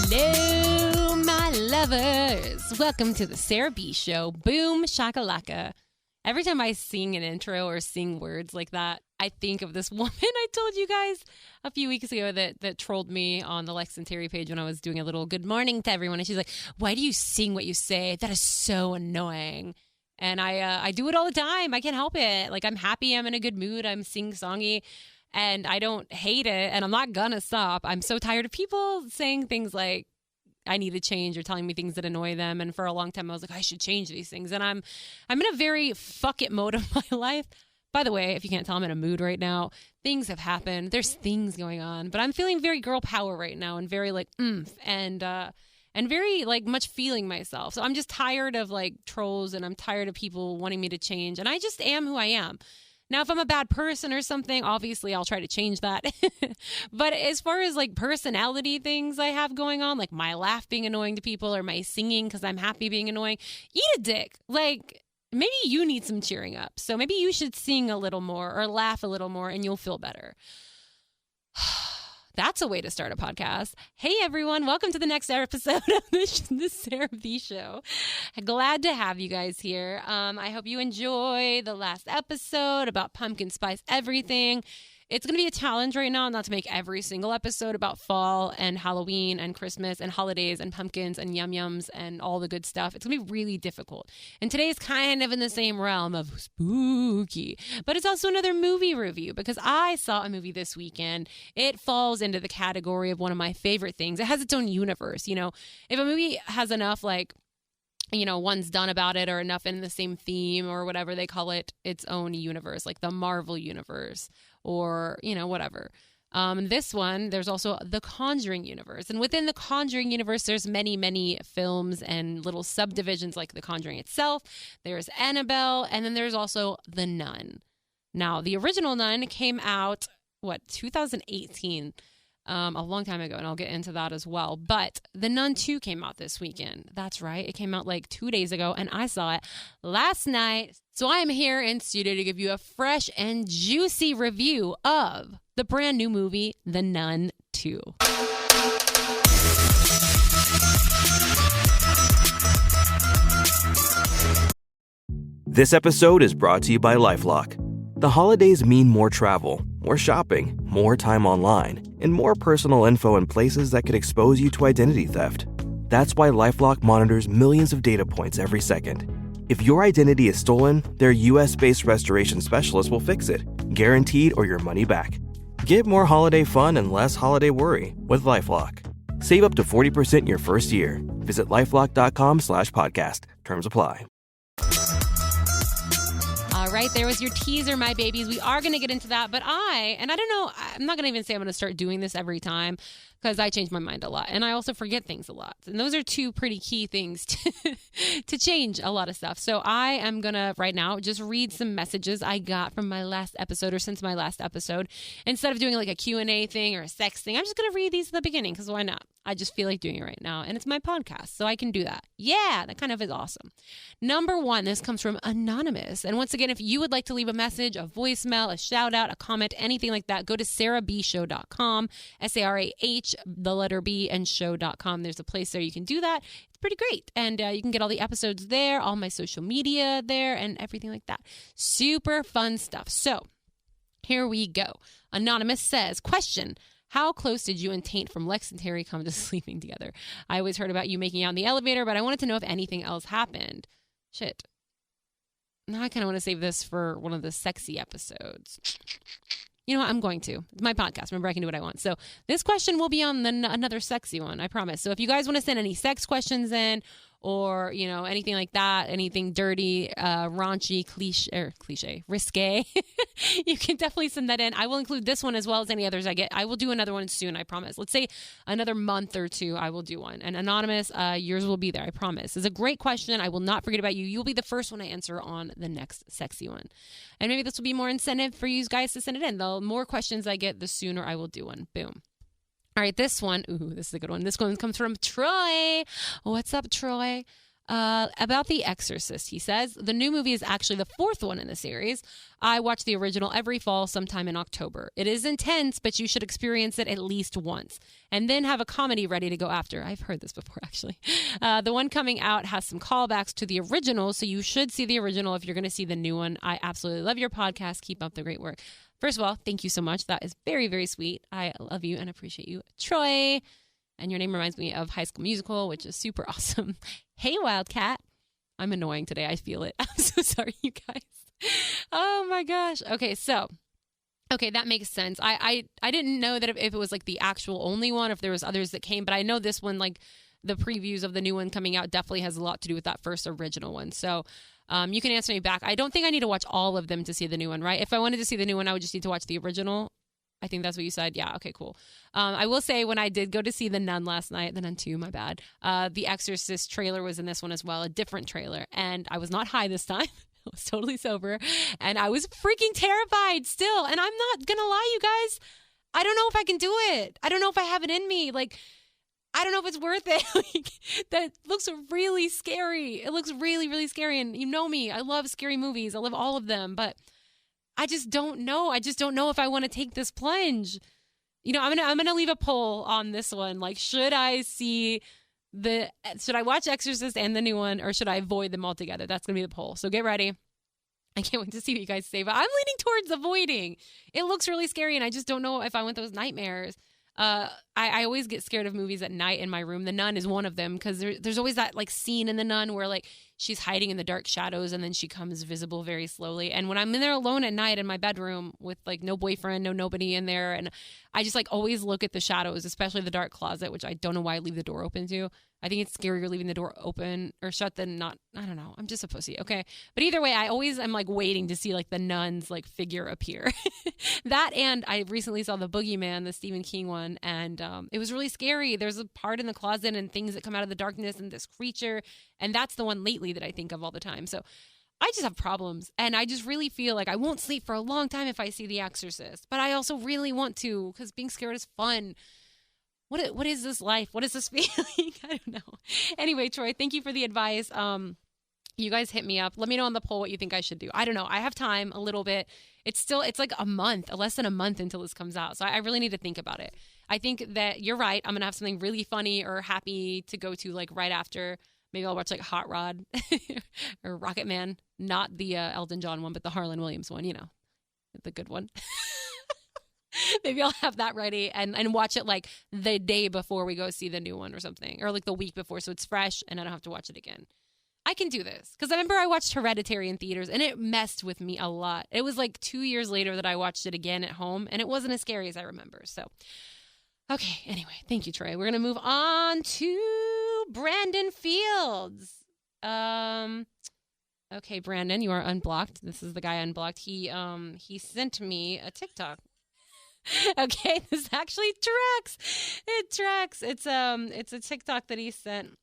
Hello, my lovers. Welcome to the Sarah B Show. Boom shakalaka. Every time I sing an intro or sing words like that, I think of this woman I told you guys a few weeks ago that trolled me on the Lex and Terry page when I was doing a little good morning to everyone. And she's like, why do you sing what you say? That is so annoying. And I do it all the time. I can't help it. Like, I'm happy. I'm in a good mood. I'm sing-songy. And I don't hate it. And I'm not going to stop. I'm so tired of people saying things like, I need to change, or telling me things that annoy them. And for a long time, I was like, I should change these things. And I'm in a very fuck it mode of my life. By the way, if you can't tell, I'm in a mood right now. Things have happened. There's things going on. But I'm feeling very girl power right now, and very like and very like much feeling myself. So I'm just tired of like trolls, and I'm tired of people wanting me to change. And I just am who I am. Now, if I'm a bad person or something, obviously I'll try to change that. But as far as like personality things I have going on, like my laugh being annoying to people, or my singing because I'm happy being annoying, eat a dick. Like, maybe you need some cheering up. So maybe you should sing a little more or laugh a little more and you'll feel better. That's a way to start a podcast. Hey, everyone. Welcome to the next episode of the Sarah B Show. Glad to have you guys here. I hope you enjoy the last episode about pumpkin spice everything. It's going to be a challenge right now not to make every single episode about fall and Halloween and Christmas and holidays and pumpkins and yum-yums and all the good stuff. It's going to be really difficult. And today's kind of in the same realm of spooky, but it's also another movie review because I saw a movie this weekend. It falls into the category of one of my favorite things. It has its own universe. You know, if a movie has enough like, you know, one's done about it or enough in the same theme or whatever they call it, its own universe, like the Marvel universe or, you know, whatever. This one, there's also the Conjuring Universe. And within the Conjuring Universe, there's many, many films and little subdivisions like the Conjuring itself. There's Annabelle, and then there's also the Nun. Now, the original Nun came out, 2018? A long time ago, and I'll get into that as well. But The Nun 2 came out this weekend. That's right. It came out like 2 days ago, and I saw it last night. So I am here in studio to give you a fresh and juicy review of the brand new movie, The Nun 2. This episode is brought to you by LifeLock. The holidays mean more travel, more shopping, more time online, and more personal info in places that could expose you to identity theft. That's why LifeLock monitors millions of data points every second. If your identity is stolen, their US-based restoration specialists will fix it, guaranteed or your money back. Get more holiday fun and less holiday worry with LifeLock. Save up to 40% your first year. Visit LifeLock.com/podcast. Terms apply. All right, there was your teaser, my babies. We are going to get into that, but I don't know, I'm not going to even say I'm going to start doing this every time because I change my mind a lot, and I also forget things a lot. And those are two pretty key things to change a lot of stuff. So I am going to, right now, just read some messages I got from my last episode or since my last episode. Instead of doing like a Q&A thing or a sex thing, I'm just going to read these at the beginning because why not? I just feel like doing it right now, and it's my podcast, so I can do that. Yeah, that kind of is awesome. Number one, this comes from Anonymous. And once again, if you would like to leave a message, a voicemail, a shout out, a comment, anything like that, go to sarahbshow.com, SARAH, the letter B, and show.com. There's a place there you can do that. It's pretty great. And you can get all the episodes there, all my social media there, and everything like that. Super fun stuff. So here we go. Anonymous says, question, how close did you and Taint from Lex and Terry come to sleeping together? I always heard about you making out in the elevator, but I wanted to know if anything else happened. Shit. Now I kind of want to save this for one of the sexy episodes. You know what? I'm going to. It's my podcast. Remember, I can do what I want. So this question will be on another sexy one, I promise. So if you guys want to send any sex questions in or, you know, anything like that, anything dirty, raunchy, cliche, risque, you can definitely send that in. I will include this one as well as any others I get. I will do another one soon, I promise. Let's say another month or two, I will do one. And Anonymous, yours will be there, I promise. It's a great question. I will not forget about you. You'll be the first one I answer on the next sexy one. And maybe this will be more incentive for you guys to send it in. The more questions I get, the sooner I will do one. Boom. All right, this one, this is a good one. This one comes from Troy. What's up, Troy? About The Exorcist, he says, the new movie is actually the fourth one in the series. I watch the original every fall sometime in October. It is intense, but you should experience it at least once. And then have a comedy ready to go after. I've heard this before, actually. The one coming out has some callbacks to the original, so you should see the original if you're going to see the new one. I absolutely love your podcast. Keep up the great work. First of all, thank you so much. That is very, very sweet. I love you and appreciate you, Troy. And your name reminds me of High School Musical, which is super awesome. Hey, Wildcat. I'm annoying today. I feel it. I'm so sorry, you guys. Oh, my gosh. Okay, that makes sense. I didn't know that if it was like the actual only one, if there was others that came, but I know this one, like the previews of the new one coming out definitely has a lot to do with that first original one. So you can answer me back. I don't think I need to watch all of them to see the new one, right? If I wanted to see the new one, I would just need to watch the original. I think that's what you said. Yeah. Okay, cool. I will say when I did go to see the Nun last night, the Nun 2, my bad. The Exorcist trailer was in this one as well, a different trailer. And I was not high this time. I was totally sober. And I was freaking terrified still. And I'm not going to lie, you guys. I don't know if I can do it. I don't know if I have it in me. Like, I don't know if it's worth it. Like, that looks really scary. It looks really, really scary. And you know me. I love scary movies. I love all of them. But I just don't know. I just don't know if I want to take this plunge. You know, I'm gonna leave a poll on this one. Like, should I watch Exorcist and the new one, or should I avoid them altogether? That's gonna be the poll. So get ready. I can't wait to see what you guys say. But I'm leaning towards avoiding. It looks really scary, and I just don't know if I want those nightmares. I always get scared of movies at night in my room. The Nun is one of them because there's always that like scene in The Nun where like she's hiding in the dark shadows and then she comes visible very slowly. And when I'm in there alone at night in my bedroom with like no boyfriend, nobody in there, and I just like always look at the shadows, especially the dark closet, which I don't know why I leave the door open to. I think it's scarier leaving the door open or shut than not. I don't know. I'm just a pussy. Okay. But either way, I always am like waiting to see like the nun's like figure appear. That, and I recently saw The Boogeyman, the Stephen King one, and it was really scary. There's a part in the closet and things that come out of the darkness and this creature. And that's the one lately that I think of all the time. So I just have problems. And I just really feel like I won't sleep for a long time if I see The Exorcist. But I also really want to, because being scared is fun. What is this life? What is this feeling? I don't know. Anyway, Troy, thank you for the advice. You guys hit me up. Let me know on the poll what you think I should do. I don't know. I have time a little bit. It's like a month, less than a month until this comes out. So I really need to think about it. I think that you're right. I'm going to have something really funny or happy to go to like right after. Maybe I'll watch like Hot Rod or Rocket Man. Not the Elton John one, but the Harlan Williams one, you know, the good one. Maybe I'll have that ready and watch it like the day before we go see the new one or something, or like the week before, so it's fresh and I don't have to watch it again. I can do this because I remember I watched Hereditary in theaters and it messed with me a lot. It was like 2 years later that I watched it again at home and it wasn't as scary as I remember. So, okay, anyway, thank you, Troy. We're going to move on to Brandon Fields. Okay, Brandon, you are unblocked. This is the guy unblocked. He sent me a TikTok. Okay, this actually tracks. It tracks. It's a TikTok that he sent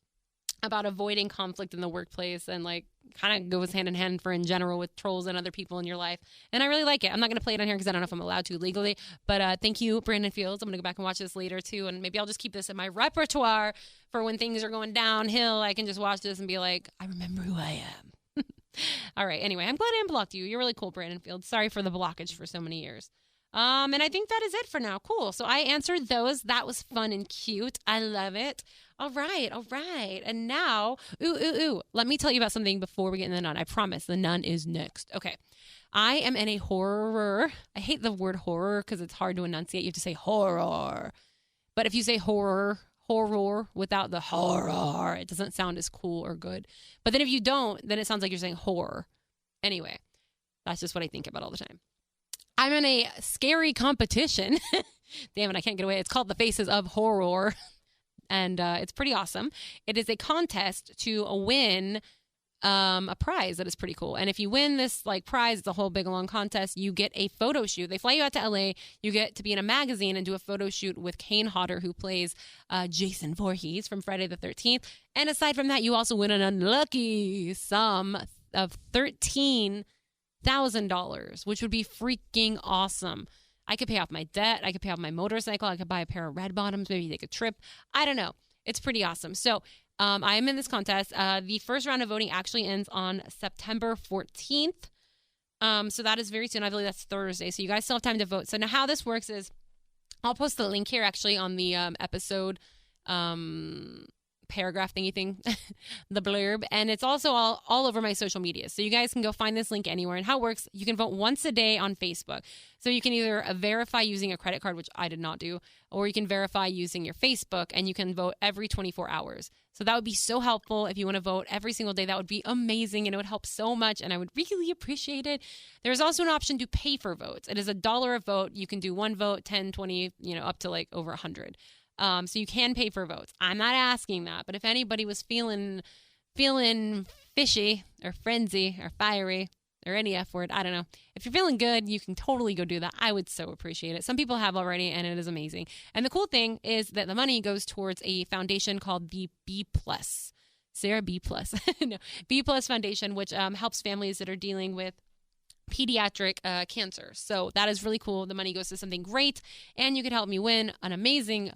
about avoiding conflict in the workplace and like kind of goes hand in hand for in general with trolls and other people in your life. And I really like it. I'm not going to play it on here because I don't know if I'm allowed to legally. But thank you, Brandon Fields. I'm going to go back and watch this later too. And maybe I'll just keep this in my repertoire for when things are going downhill. I can just watch this and be like, I remember who I am. All right. Anyway, I'm glad I unblocked you. You're really cool, Brandon Fields. Sorry for the blockage for so many years. And I think that is it for now. Cool. So I answered those. That was fun and cute. I love it. All right. And now, let me tell you about something before we get in the Nun. I promise the Nun is next. Okay. I am in a horror. I hate the word horror because it's hard to enunciate. You have to say horror. But if you say horror without the horror, it doesn't sound as cool or good. But then if you don't, then it sounds like you're saying horror. Anyway, that's just what I think about all the time. I'm in a scary competition. Damn it, I can't get away. It's called The Faces of Horror. And it's pretty awesome. It is a contest to win a prize that is pretty cool. And if you win this like prize, it's a whole big long contest. You get a photo shoot. They fly you out to LA. You get to be in a magazine and do a photo shoot with Kane Hodder, who plays Jason Voorhees from Friday the 13th. And aside from that, you also win an unlucky sum of $13,000, which would be freaking awesome. I could pay off my debt. I could pay off my motorcycle. I could buy a pair of red bottoms, maybe take a trip. I don't know. It's pretty awesome. So I am in this contest. The first round of voting actually ends on September 14th. So that is very soon. I believe that's Thursday. So you guys still have time to vote. So now how this works is I'll post the link here actually on the episode paragraph thingy thing, the blurb, and it's also all over my social media. So you guys can go find this link anywhere. And how it works, you can vote once a day on Facebook. So you can either verify using a credit card, which I did not do, or you can verify using your Facebook, and you can vote every 24 hours. So that would be so helpful. If you want to vote every single day, that would be amazing, and it would help so much, and I would really appreciate it. There's also an option to pay for votes. It is $1 a vote. You can do one vote, 10, 20, up to like over 100. So you can pay for votes. I'm not asking that, but if anybody was feeling fishy or frenzy or fiery or any F word, I don't know. If you're feeling good, you can totally go do that. I would so appreciate it. Some people have already, and it is amazing. And the cool thing is that the money goes towards a foundation called the B+. Sarah B+. No, B+ Foundation, which helps families that are dealing with pediatric cancer. So that is really cool. The money goes to something great, and you could help me win an amazing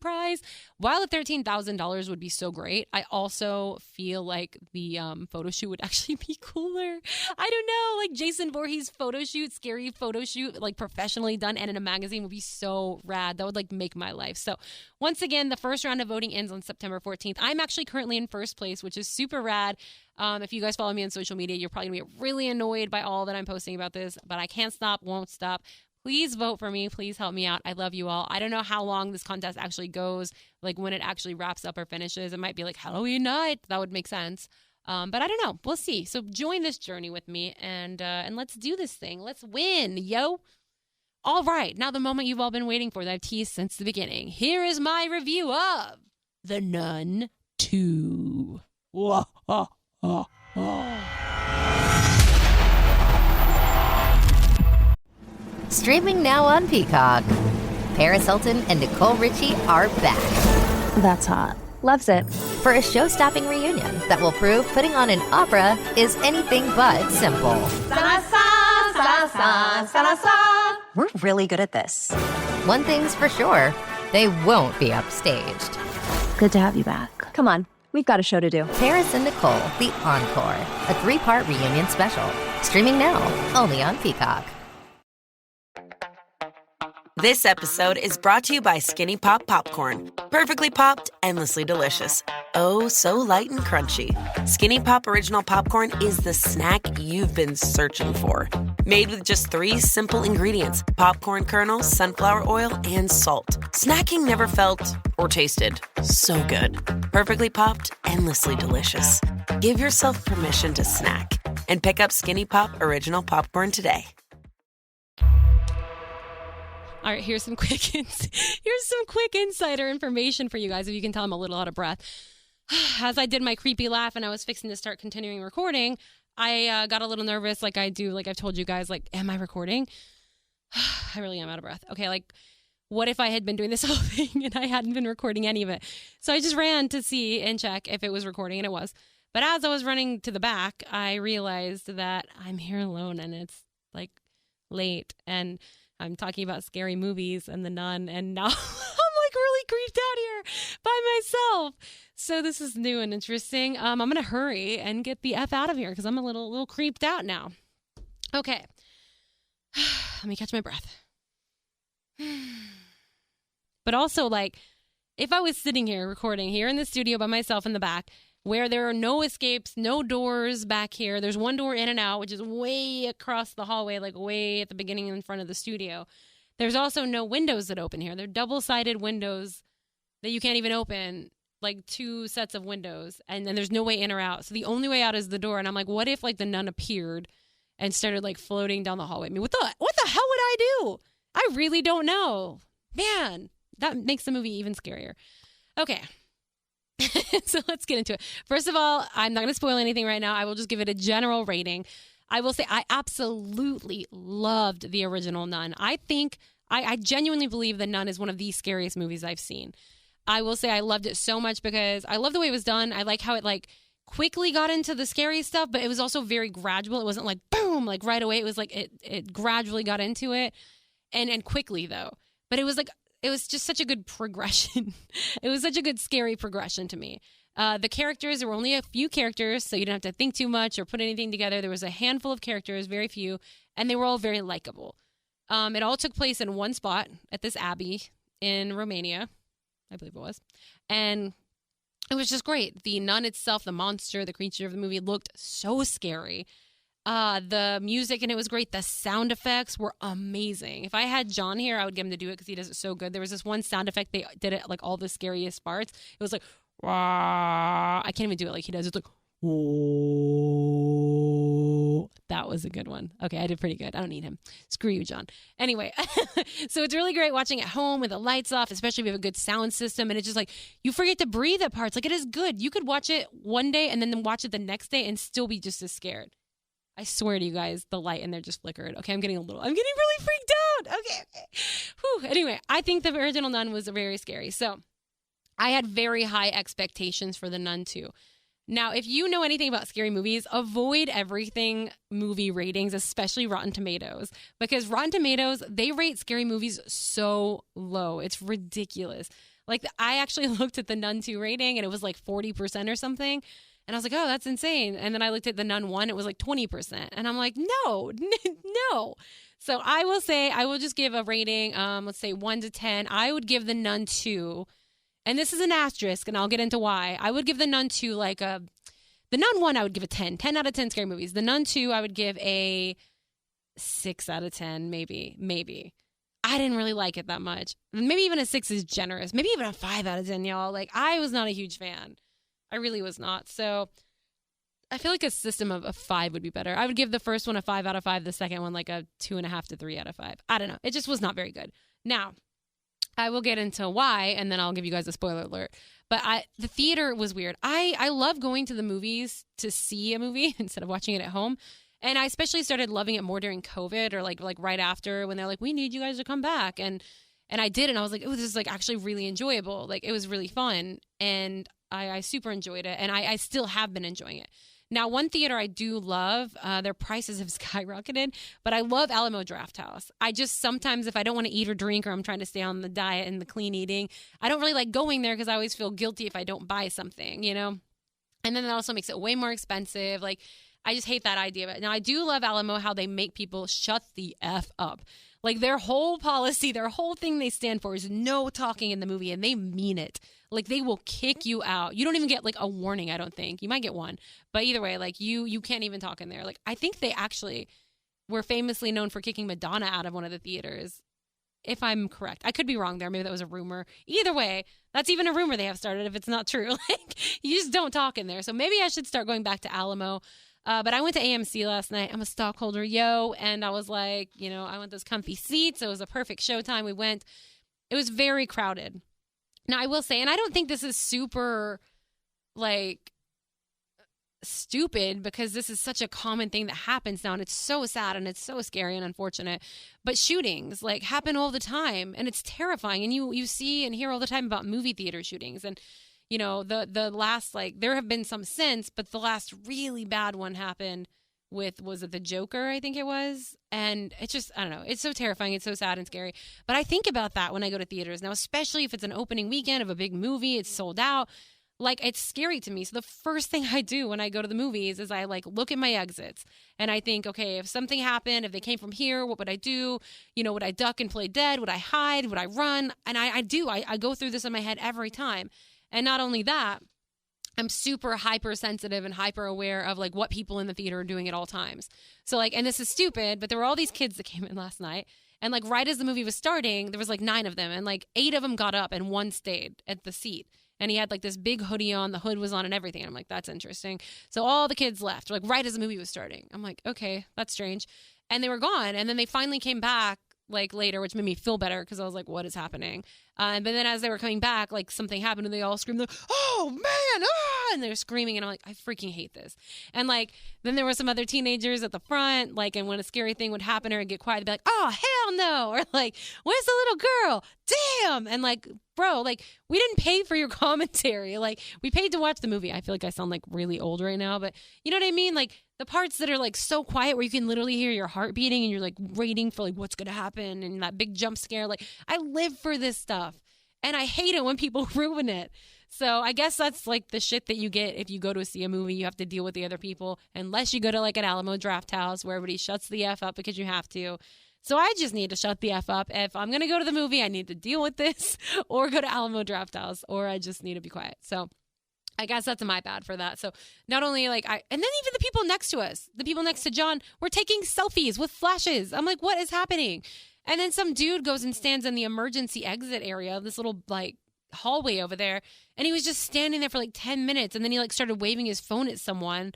prize. While the $13,000 would be so great, I also feel like the photo shoot would actually be cooler. I don't know, like Jason Voorhees photo shoot, scary photo shoot, like professionally done and in a magazine would be so rad. That would like make my life. So once again, the first round of voting ends on September 14th. I'm actually currently in first place, which is super rad. If you guys follow me on social media, you're probably going to be really annoyed by all that I'm posting about this, but I can't stop, won't stop. Please vote for me. Please help me out. I love you all. I don't know how long this contest actually goes, like when it actually wraps up or finishes. It might be like Halloween night. That would make sense. But I don't know. We'll see. So join this journey with me, and let's do this thing. Let's win, yo. All right. Now the moment you've all been waiting for that I've teased since the beginning. Here is my review of The Nun 2. Whoa. Streaming now on Peacock. Paris Hilton and Nicole Richie are back. That's hot. Loves it. For a show-stopping reunion that will prove putting on an opera is anything but simple. We're really good at this. One thing's for sure, they won't be upstaged. Good to have you back. Come on, we've got a show to do. Paris and Nicole, The Encore, a 3-part reunion special. Streaming now, only on Peacock. This episode is brought to you by Skinny Pop Popcorn. Perfectly popped, endlessly delicious. Oh, so light and crunchy. Skinny Pop Original Popcorn is the snack you've been searching for. Made with just 3 simple ingredients: popcorn kernels, sunflower oil, and salt. Snacking never felt or tasted so good. Perfectly popped, endlessly delicious. Give yourself permission to snack and pick up Skinny Pop Original Popcorn today. All right, here's some quick insider information for you guys. If you can tell, I'm a little out of breath. As I did my creepy laugh and I was fixing to start continuing recording, I got a little nervous, like I do, like I've told you guys, like, am I recording? I really am out of breath. Okay, like, what if I had been doing this whole thing and I hadn't been recording any of it? So I just ran to see and check if it was recording, and it was. But as I was running to the back, I realized that I'm here alone and it's like late, and I'm talking about scary movies and The Nun, and now I'm like really creeped out here by myself. So this is new and interesting. I'm going to hurry and get the F out of here because I'm a little creeped out now. Okay. Let me catch my breath. But also, like, if I was sitting here recording here in the studio by myself in the back, where there are no escapes, no doors back here. There's one door in and out, which is way across the hallway, like way at the beginning in front of the studio. There's also no windows that open here. They're double-sided windows that you can't even open, like 2 sets of windows, and then there's no way in or out. So the only way out is the door. And I'm like, what if like the nun appeared and started like floating down the hallway? I mean, what the hell would I do? I really don't know. Man, that makes the movie even scarier. Okay. So let's get into it. First of all, I'm not going to spoil anything right now. I will just give it a general rating. I will say I absolutely loved the original Nun. I genuinely believe The Nun is one of the scariest movies I've seen. I will say I loved it so much because I love the way it was done. I like how it like quickly got into the scary stuff, but it was also very gradual. It wasn't like boom, like right away. It was like it gradually got into it and quickly though. But it was like it was just such a good progression. It was such a good scary progression to me. The characters, there were only a few characters, so you didn't have to think too much or put anything together. There was a handful of characters, very few, and they were all very likable. It all took place in one spot at this abbey in Romania, I believe it was. And it was just great. The nun itself, the monster, the creature of the movie looked so scary. The music, and it was great. The sound effects were amazing. If I had John here, I would get him to do it because he does it so good. There was this one sound effect. They did it like all the scariest parts. It was like, I can't even do it like he does. It's like, whoa. That was a good one. Okay, I did pretty good. I don't need him. Screw you, John. Anyway, so it's really great watching at home with the lights off, especially if you have a good sound system. And it's just like, you forget to breathe at parts. Like, it is good. You could watch it one day and then watch it the next day and still be just as scared. I swear to you guys, the light in there just flickered. Okay, I'm getting really freaked out. Okay. Whew. Anyway, I think the original Nun was very scary. So I had very high expectations for the Nun 2. Now, if you know anything about scary movies, avoid everything movie ratings, especially Rotten Tomatoes, because Rotten Tomatoes, they rate scary movies so low. It's ridiculous. Like, I actually looked at the Nun 2 rating and it was like 40% or something. And I was like, oh, that's insane. And then I looked at the Nun 1, it was like 20%. And I'm like, no. So I will just give a rating, let's say 1 to 10. I would give the Nun 2, and this is an asterisk, and I'll get into why. I would give the Nun 2 the Nun 1, I would give a 10. 10 out of 10 scary movies. The Nun 2, I would give a 6 out of 10, maybe. I didn't really like it that much. Maybe even a 6 is generous. Maybe even a 5 out of 10, y'all. Like, I was not a huge fan. I really was not. So I feel like a system of 5 would be better. I would give the first one a 5 out of 5, the second one like a 2.5 to 3 out of 5. I don't know. It just was not very good. Now, I will get into why, and then I'll give you guys a spoiler alert. But the theater was weird. I love going to the movies to see a movie instead of watching it at home. And I especially started loving it more during COVID or like right after when they're like, we need you guys to come back. And I did. And I was like, oh, this is like actually really enjoyable. Like, it was really fun. And I super enjoyed it, and I still have been enjoying it. Now, one theater I do love, their prices have skyrocketed, but I love Alamo Drafthouse. I just sometimes, if I don't want to eat or drink, or I'm trying to stay on the diet and the clean eating, I don't really like going there because I always feel guilty if I don't buy something, you know? And then that also makes it way more expensive. Like, I just hate that idea of it. Now, I do love Alamo, how they make people shut the F up. Like, their whole policy, their whole thing they stand for is no talking in the movie, and they mean it. Like, they will kick you out. You don't even get, like, a warning, I don't think. You might get one. But either way, like, you can't even talk in there. Like, I think they actually were famously known for kicking Madonna out of one of the theaters, if I'm correct. I could be wrong there. Maybe that was a rumor. Either way, that's even a rumor they have started if it's not true. Like, you just don't talk in there. So maybe I should start going back to Alamo. But I went to AMC last night. I'm a stockholder, and I was like, I want those comfy seats. It was a perfect showtime. We went. It was very crowded. Now, I will say, and I don't think this is super, like, stupid, because this is such a common thing that happens now, and it's so sad, and it's so scary and unfortunate. But shootings, like, happen all the time, and it's terrifying. And you see and hear all the time about movie theater shootings. And the last, like, there have been some since, but the last really bad one happened was it the Joker, I think it was? And it's just, I don't know. It's so terrifying. It's so sad and scary. But I think about that when I go to theaters now, especially if it's an opening weekend of a big movie, it's sold out. Like, it's scary to me. So the first thing I do when I go to the movies is I, like, look at my exits. And I think, okay, if something happened, if they came from here, what would I do? Would I duck and play dead? Would I hide? Would I run? And I do. I go through this in my head every time. And not only that, I'm super hypersensitive and hyper aware of, like, what people in the theater are doing at all times. So, like, and this is stupid, but there were all these kids that came in last night. And, like, right as the movie was starting, there was, like, 9 of them. And, like, 8 of them got up and 1 stayed at the seat. And he had, like, this big hoodie on. The hood was on and everything. And I'm like, that's interesting. So all the kids left, like, right as the movie was starting. I'm like, okay, that's strange. And they were gone. And then they finally came back, like, later, which made me feel better because I was like, what is happening? But then as they were coming back, like, something happened and they all screamed, like, oh, man, ah! And they're screaming. And I'm like, I freaking hate this. And, like, then there were some other teenagers at the front, like, and when a scary thing would happen or it'd get quiet, they'd be like, oh, hell no. Or, like, where's the little girl? Damn. And, like, bro, like, we didn't pay for your commentary. Like, we paid to watch the movie. I feel like I sound, like, really old right now, but you know what I mean? Like, the parts that are like so quiet where you can literally hear your heart beating and you're like waiting for like what's going to happen and that big jump scare. Like I live for this stuff and I hate it when people ruin it. So I guess that's like the shit that you get if you go to see a movie. You have to deal with the other people unless you go to like an Alamo Draft House where everybody shuts the F up because you have to. So I just need to shut the F up. If I'm going to go to the movie, I need to deal with this or go to Alamo Draft House, or I just need to be quiet. So I guess that's my bad for that. So not only and then even the people next to us, the people next to John were taking selfies with flashes. I'm like, what is happening? And then some dude goes and stands in the emergency exit area of this little like hallway over there. And he was just standing there for like 10 minutes. And then he like started waving his phone at someone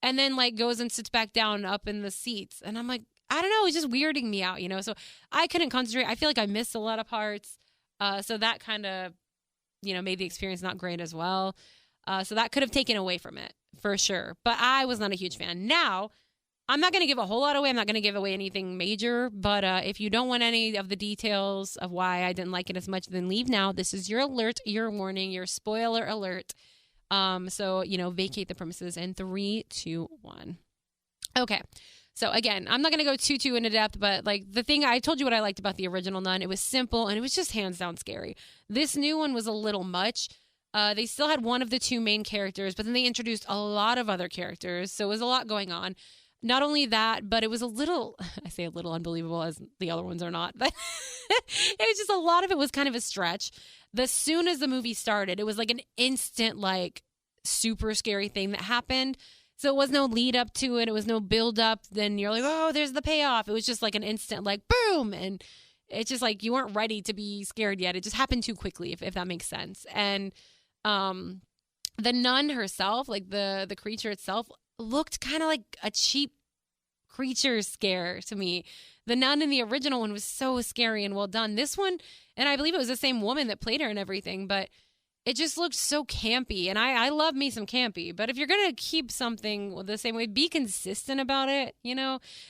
and then like goes and sits back down up in the seats. And I'm like, I don't know. It's just weirding me out, you know? So I couldn't concentrate. I feel like I missed a lot of parts. So that kind of, made the experience not great as well. So that could have taken away from it for sure. But I was not a huge fan. Now, I'm not going to give a whole lot away. I'm not going to give away anything major. But if you don't want any of the details of why I didn't like it as much, then leave now. This is your alert, your warning, your spoiler alert. So, vacate the premises in 3, 2, 1. Okay. So again, I'm not going to go too into depth, but like the thing I told you what I liked about the original Nun, it was simple and it was just hands down scary. This new one was a little much. They still had one of the 2 main characters, but then they introduced a lot of other characters. So it was a lot going on. Not only that, but it was I say a little unbelievable as the other ones are not, but it was just a lot of it was kind of a stretch. As soon as the movie started, it was like an instant, like super scary thing that happened. So it was no lead up to it. It was no build up. Then you're like, oh, there's the payoff. It was just like an instant, like, boom. And it's just like you weren't ready to be scared yet. It just happened too quickly, if that makes sense. And the nun herself, like the creature itself, looked kind of like a cheap creature scare to me. The nun in the original one was so scary and well done. This one, and I believe it was the same woman that played her and everything, but it just looked so campy, and I love me some campy. But if you're going to keep something the same way, be consistent about it,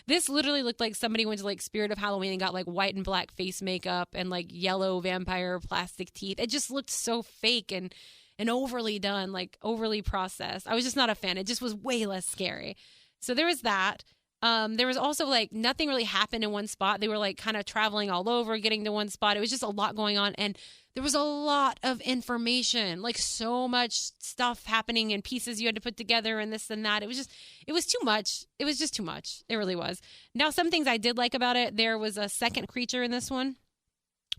This literally looked like somebody went to, like, Spirit of Halloween and got, like, white and black face makeup and, like, yellow vampire plastic teeth. It just looked so fake and overly done, like, overly processed. I was just not a fan. It just was way less scary. So there was that. There was also, like, nothing really happened in one spot. They were, like, kind of traveling all over, getting to one spot. It was just a lot going on, and there was a lot of information, like so much stuff happening and pieces you had to put together and this and that. It was too much. It was just too much. It really was. Now, some things I did like about it. There was a second creature in this one.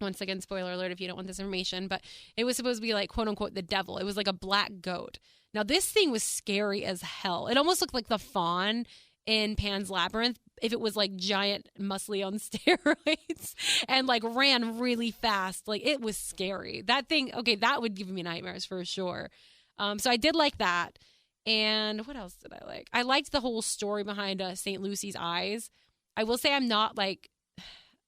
Once again, spoiler alert if you don't want this information, but it was supposed to be like, quote unquote, the devil. It was like a black goat. Now, this thing was scary as hell. It almost looked like the fawn in Pan's Labyrinth if it was like giant muscly on steroids and like ran really fast. Like it was scary. That thing, okay, that would give me nightmares for sure. So I did like that. And what else did I like? I liked the whole story behind St. Lucy's eyes. I will say I'm not like,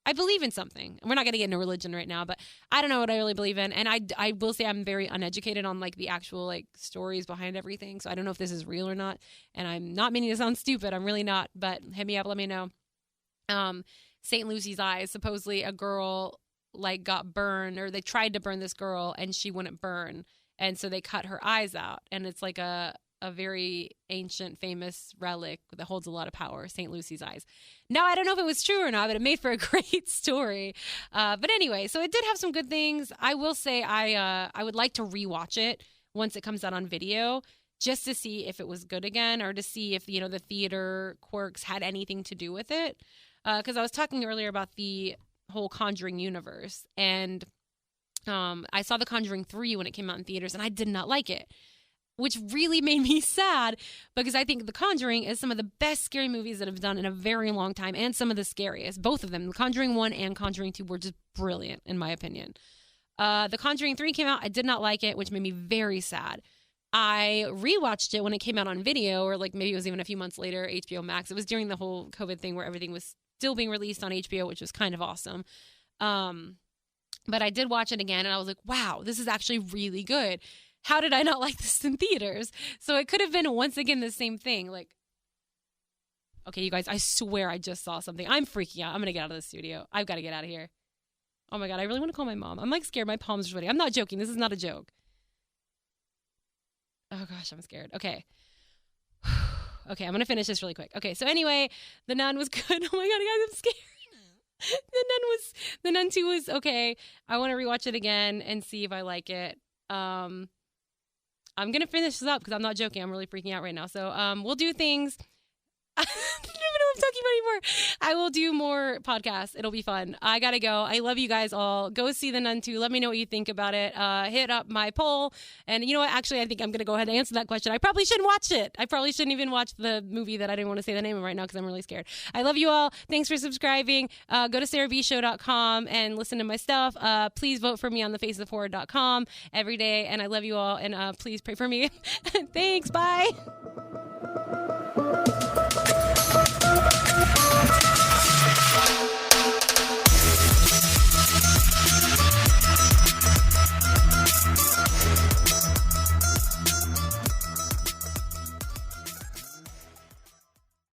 I believe in something. We're not going to get into religion right now, but I don't know what I really believe in. And I will say I'm very uneducated on like the actual like stories behind everything. So I don't know if this is real or not. And I'm not meaning to sound stupid. I'm really not, but hit me up. Let me know. St. Lucy's eyes, supposedly a girl like got burned, or they tried to burn this girl and she wouldn't burn. And so they cut her eyes out. And it's like a very ancient, famous relic that holds a lot of power, St. Lucy's eyes. Now, I don't know if it was true or not, but it made for a great story. But anyway, so it did have some good things. I will say I would like to rewatch it once it comes out on video, just to see if it was good again, or to see if, the theater quirks had anything to do with it. Because I was talking earlier about the whole Conjuring Universe, and I saw The Conjuring 3 when it came out in theaters, and I did not like it, which really made me sad, because I think The Conjuring is some of the best scary movies that have done in a very long time, and some of the scariest. Both of them, The Conjuring 1 and Conjuring 2, were just brilliant, in my opinion. The Conjuring 3 came out. I did not like it, which made me very sad. I rewatched it when it came out on video, or like maybe it was even a few months later, HBO Max. It was during the whole COVID thing where everything was still being released on HBO, which was kind of awesome. But I did watch it again, and I was like, wow, this is actually really good. How did I not like this in theaters? So it could have been, once again, the same thing. Like, okay, you guys, I swear I just saw something. I'm freaking out. I'm going to get out of the studio. I've got to get out of here. Oh my God, I really want to call my mom. I'm like scared. My palms are sweating. I'm not joking. This is not a joke. Oh gosh, I'm scared. Okay. Okay, I'm going to finish this really quick. Okay, so anyway, The Nun was good. Oh my God, guys, I'm scared. The Nun 2 was okay. I want to rewatch it again and see if I like it. I'm going to finish this up because I'm not joking. I'm really freaking out right now. So we'll do things. I don't even know what I'm talking about anymore. I will do more podcasts. It'll be fun. I gotta go. I love you guys all. Go see The Nun 2. Let me know what you think about it. Hit up my poll. And you know what? Actually, I think I'm gonna go ahead and answer that question. I probably shouldn't watch it. I probably shouldn't even watch the movie that I didn't want to say the name of right now because I'm really scared. I love you all. Thanks for subscribing. Go to sarahbshow.com and listen to my stuff. Please vote for me on thefaceofhorror.com every day. And I love you all. And please pray for me. Thanks. Bye.